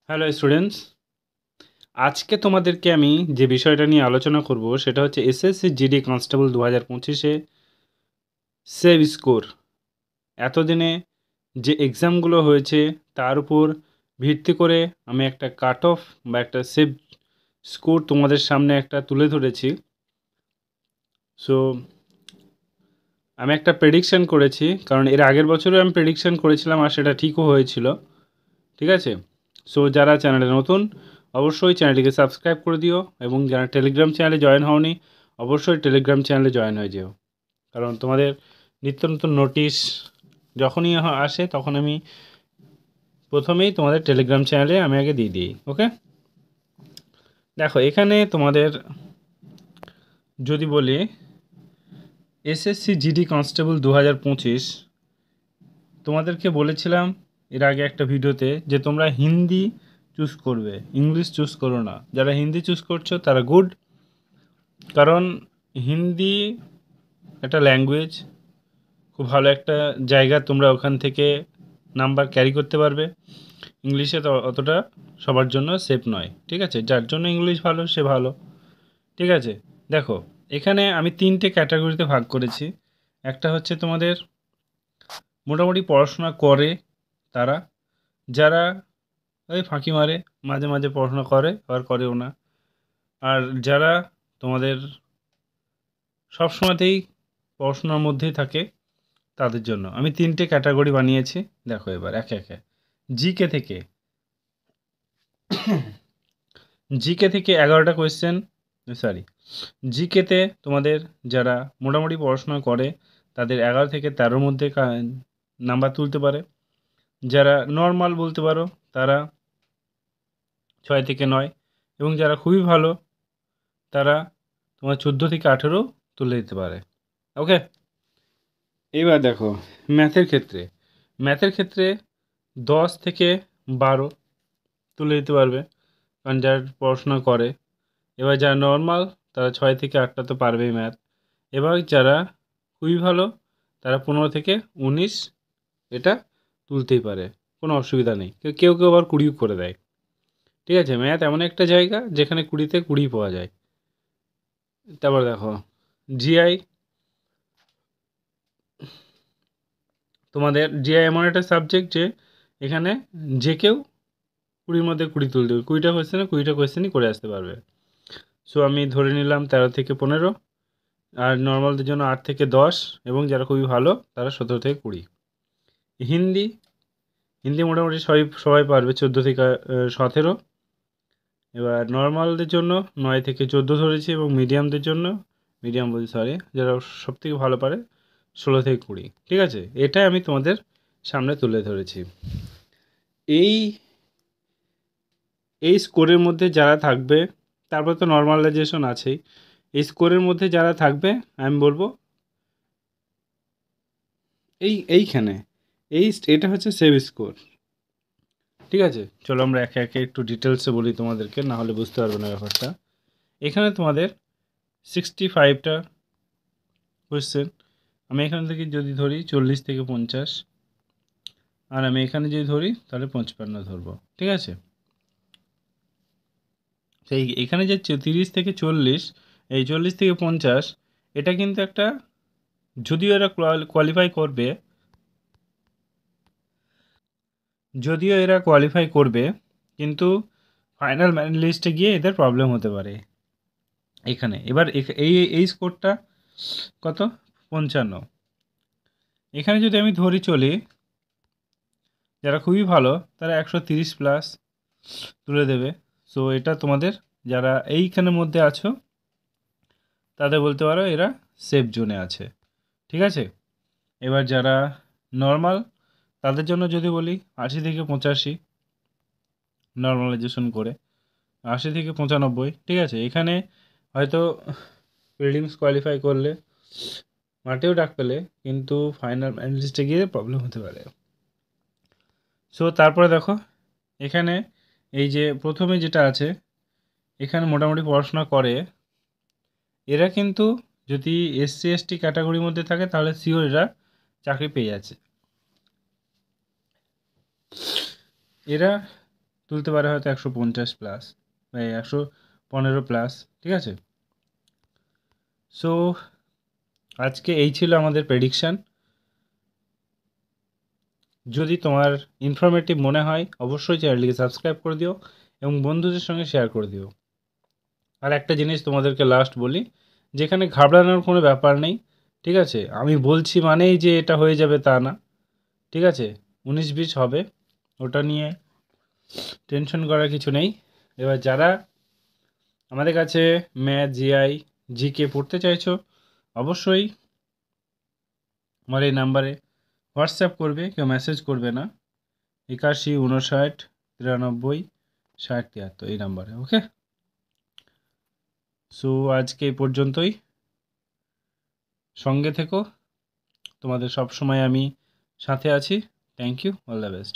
Hello students, আজকে তোমাদেরকে আমি যে বিষয়টা নিয়ে আলোচনা করব সেটা হচ্ছে এসএসসি জিডি কনস্টেবল 2025-এ সেভ স্কোর। এতদিনে যে এক্সামগুলো হয়েছে তার উপর ভিত্তি করে আমি একটা কাট অফ বা একটা সেভ স্কোর তোমাদের সামনে একটা তুলে ধরেছি। সো আমি একটা প্রেডিকশান করেছি, কারণ এর আগের বছরও আমি প্রেডিকশান করেছিলাম আর সেটা ঠিকও হয়েছিল। ঠিক আছে, সো যারা চ্যানেলে নতুন অবশ্যই চ্যানেলটিকে সাবস্ক্রাইব করে দিও, এবং যারা টেলিগ্রাম চ্যানেলে জয়েন হওনি অবশ্যই টেলিগ্রাম চ্যানেলে জয়েন হয়ে যেও, কারণ তোমাদের নিত্য নতুন নোটিশ যখনই আসে তখন আমি প্রথমেই তোমাদের টেলিগ্রাম চ্যানেলে আমি আগে দিয়ে দিই। ওকে, দেখো এখানে তোমাদের যদি বলি এসএসসি জিডি কনস্টেবল 2025, তোমাদেরকে বলেছিলাম এর আগে একটা ভিডিওতে যে তোমরা হিন্দি চুজ করবে, ইংলিশ চুজ করো না। যারা হিন্দি চুজ করছো তারা গুড, কারণ হিন্দি একটা ল্যাঙ্গুয়েজ, খুব ভালো একটা জায়গা, তোমরা ওখান থেকে নাম্বার ক্যারি করতে পারবে। ইংলিশে তো অতটা সবার জন্য সেফ নয়। ঠিক আছে, যার জন্য ইংলিশ ভালো সে ভালো। ঠিক আছে, দেখো এখানে আমি 3টে ক্যাটাগরিতে ভাগ করেছি। একটা হচ্ছে তোমাদের মোটামুটি পড়াশোনা করে তারা, যারা ওই ফাঁকি মারে, মাঝে মাঝে পড়াশোনা করে আবার করেও না। আর যারা তোমাদের সব সময়তেই পড়াশোনার মধ্যেই থাকে, তাদের জন্য আমি 3টে ক্যাটাগরি বানিয়েছি। দেখো এবার একে একে জিকে থেকে জিকে থেকে 11টা কোয়েশ্চেন, সরি, জিকেতে তোমাদের যারা মোটামুটি পড়াশোনা করে তাদের 11 থেকে 13-র মধ্যে নাম্বার তুলতে পারে। যারা নর্মাল বলতে পারো তারা 6 থেকে 9, এবং যারা খুবই ভালো তারা তোমার 14 থেকে 18 তুলে দিতে পারে। ওকে, এবার দেখো ম্যাথের ক্ষেত্রে 10 থেকে 12 তুলে দিতে পারবে, কারণ যারা পড়াশোনা করে। এবার যারা নর্মাল তারা 6 থেকে 8টা তো পারবেই ম্যাথ। এবার যারা খুবই ভালো তারা 15 থেকে 19 এটা তুলতেই পারে, কোনো অসুবিধা নেই। কেউ কেউ আবার 20 করে দেয়। ঠিক আছে, ম্যাথ এমন একটা জায়গা যেখানে 20-তে 20 পাওয়া যায়। তারপর দেখো জিআই, তোমাদের জিআই এমন একটা সাবজেক্ট যে এখানে যে কেউ 20-র মধ্যে 20 তুলতে হবে, 20টা কোয়েশ্চেনে 20টা কোয়েশ্চেনই করে আসতে পারবে। সো আমি ধরে নিলাম 13 থেকে 15, আর নর্মালদের জন্য 8 থেকে 10, এবং যারা খুবই ভালো তারা 17 থেকে 20। হিন্দি হিন্দি মোটামুটি সবাই সবাই পারবে, 14 থেকে 17। এবার নর্মালদের জন্য 9 থেকে 14 ধরেছি, এবং মিডিয়ামদের জন্য, মিডিয়াম বলছি সরি, যারা সবথেকে ভালো পারে 16 থেকে 20। ঠিক আছে, এটাই আমি তোমাদের সামনে তুলে ধরেছি। এই এই স্কোরের মধ্যে যারা থাকবে, তারপর তো নর্মালাইজেশন আছেই, এই স্কোরের মধ্যে যারা থাকবে আমি বলবো এইখানে এটা হচ্ছে সেভ স্কোর। ঠিক আছে, চলো আমরা একে একে একটু ডিটেলসে বলি তোমাদেরকে, না হলে বুঝতে পারবে না ব্যাপারটা। এখানে তোমাদের 65টা কোয়েশ্চেন, আমি এখান থেকে যদি ধরি 40 থেকে 50, আর আমি এখানে যদি ধরি তাহলে 55 ধরবো। ঠিক আছে, সেই এখানে যে 30 থেকে 40, এই 40 থেকে 50, এটা কিন্তু একটা, যদিও এরা কোয়ালিফাই করবে, কিন্তু ফাইনাল মেরিট লিস্টে গিয়ে এদের প্রবলেম হতে পারে এখানে। এবার এই স্কোরটা কত, 55। এখানে যদি আমি ধরি চলি, যারা খুবই ভালো তারা 130 প্লাস তুলে দেবে। সো এটা তোমাদের যারা এইখানের মধ্যে আছো তাদের বলতে পারো এরা সেফ জোনে আছে। ঠিক আছে, এবার যারা নর্মাল তাদের জন্য যদি বলি 80 থেকে 85 নর্মালাইজেশন করে, 80 থেকে 95। ঠিক আছে, এখানে হয়তো প্রিলিমস কোয়ালিফাই করলে মাঠেও ডাক পেলে, কিন্তু ফাইনাল লিস্টে গিয়ে প্রবলেম হতে পারে। সো তারপরে দেখো এখানে এই যে প্রথমে যেটা আছে, এখানে মোটামুটি পড়াশোনা করে এরা, কিন্তু যদি এসসি এসটি ক্যাটাগরির মধ্যে থাকে তাহলে শিওর এরা চাকরি পেয়ে যাচ্ছে। এরা তুলতে পারে হয়তো 150 প্লাস বা 115 প্লাস, ঠিক আছে। সো আজকে এই ছিল আমাদের প্রেডিকশান। যদি তোমার ইনফরমেটিভ মনে হয় অবশ্যই চ্যানেলটিকে সাবস্ক্রাইব করে দিও এবং বন্ধুদের সঙ্গে শেয়ার করে দিও। আর একটা জিনিস তোমাদেরকে লাস্ট বলি, যেখানে ঘাবড়ানোর কোনো ব্যাপার নেই, ঠিক আছে। আমি বলছি মানেই যে এটা হয়ে যাবে তা না, ঠিক আছে। 19-20 হবে, ওটা নিয়ে টেনশন করার কিছু নেই। এবার যারা আমাদের কাছে ম্যাথ, জিআই, জিকে পড়তে চাইছো অবশ্যই আমার এই নাম্বারে হোয়াটসঅ্যাপ করবে, কেউ মেসেজ করবে না। 81 59 93 60 73 এই নাম্বারে, ওকে। সো আজকে এই পর্যন্তই, সঙ্গে থেকো, তোমাদের সব সময় আমি সাথে আছি। Thank you, all the best.